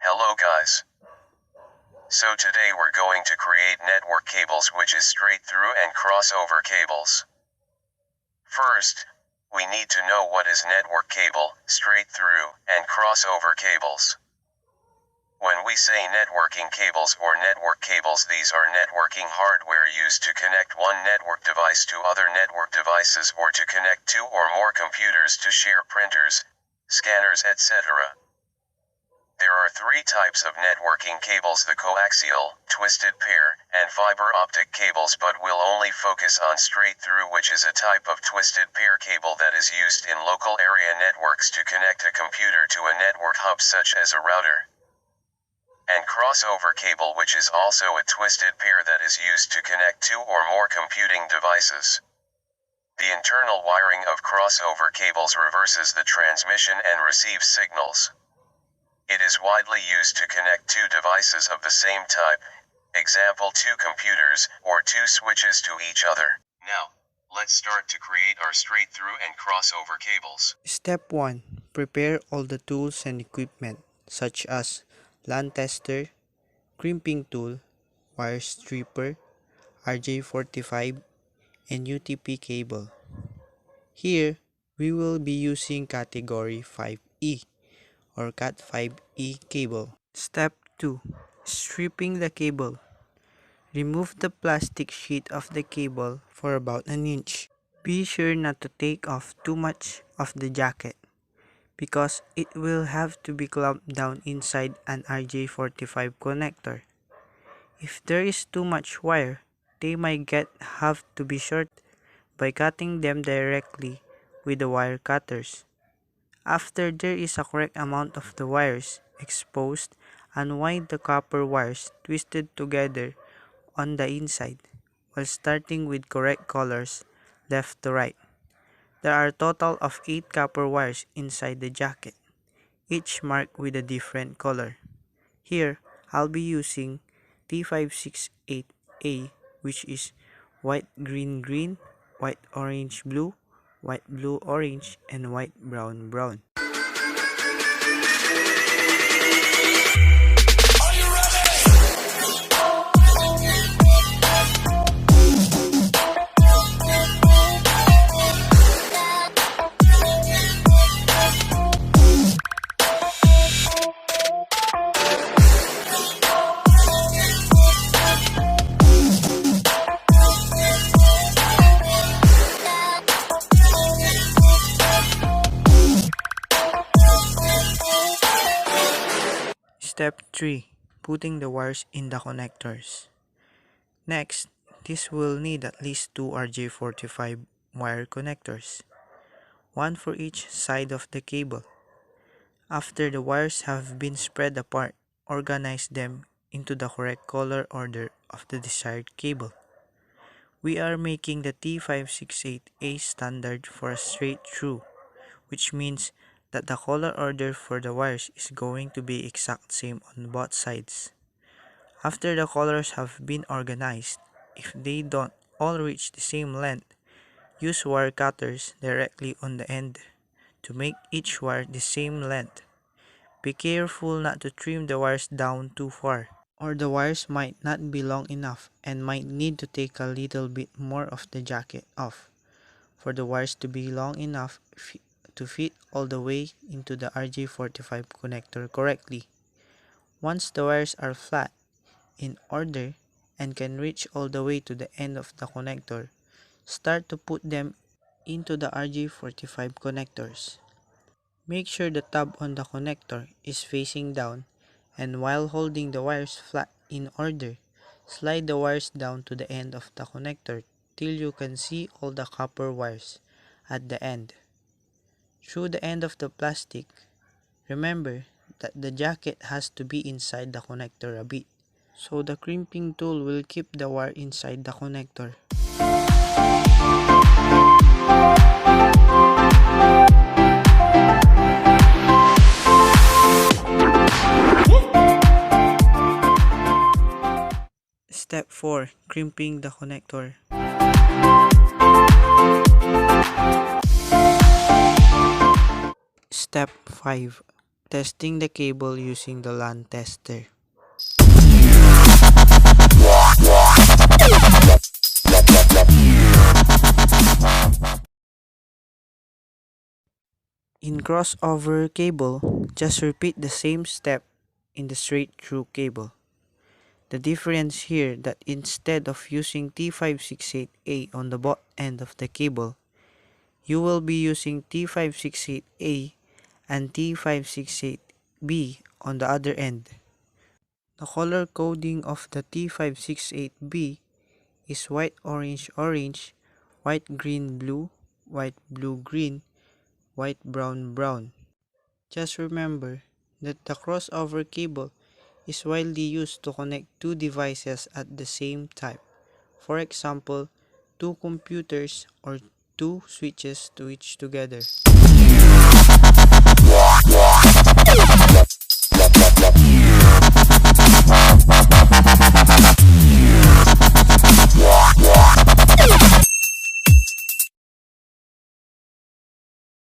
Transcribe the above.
Hello guys. So today we're going to create network cables, which is straight through and crossover cables. First, we need to know what is network cable, straight through, and crossover cables. When we say networking cables or network cables, these are networking hardware used to connect one network device to other network devices or to connect two or more computers to share printers, scanners, etc. There are three types of networking cables: the coaxial, twisted pair, and fiber optic cables, but we'll only focus on straight through, which is a type of twisted pair cable that is used in local area networks to connect a computer to a network hub such as a router. And crossover cable, which is also a twisted pair that is used to connect two or more computing devices. The internal wiring of crossover cables reverses the transmission and receives signals. It is widely used to connect two devices of the same type, example two computers, or two switches to each other. Now, let's start to create our straight through and crossover cables. Step 1. Prepare all the tools and equipment such as LAN tester, crimping tool, wire stripper, RJ45, and UTP cable. Here, we will be using category 5E or Cat5e cable. Step 2. Stripping the cable. Remove the plastic sheet of the cable for about an inch. Be sure not to take off too much of the jacket, because it will have to be clamped down inside an RJ45 connector. If there is too much wire, they might have to be short by cutting them directly with the wire cutters. After there is a correct amount of the wires exposed, unwind the copper wires twisted together on the inside, while starting with correct colors left to right. There are a total of 8 copper wires inside the jacket, each marked with a different color. Here, I'll be using T568A, which is white green green, white orange blue, white blue orange, and white brown brown. Step 3. Putting the wires in the connectors. Next, this will need at least 2 RJ45 wire connectors, one for each side of the cable. After the wires have been spread apart, organize them into the correct color order of the desired cable. We are making the T568A standard for a straight through, which means that the color order for the wires is going to be exact same on both sides. After the colors have been organized, if they don't all reach the same length, use wire cutters directly on the end to make each wire the same length. Be careful not to trim the wires down too far, or the wires might not be long enough and might need to take a little bit more of the jacket off for the wires to be long enough to fit all the way into the RJ45 connector correctly. Once the wires are flat, in order, and can reach all the way to the end of the connector, start to put them into the RJ45 connectors. Make sure the tab on the connector is facing down, and while holding the wires flat in order, slide the wires down to the end of the connector till you can see all the copper wires at the end. Through the end of the plastic, remember that the jacket has to be inside the connector a bit, so the crimping tool will keep the wire inside the connector. Step 4. Crimping the connector. Step 5. Testing the cable using the LAN tester. In crossover cable, just repeat the same step in the straight through cable. The difference here that instead of using T568A on the bot end of the cable, you will be using T568A and T568B on the other end. The color coding of the T568B is white orange orange, white green blue, white blue green, white brown brown. Just remember that the crossover cable is widely used to connect two devices at the same time. For example, two computers or two switches to each together.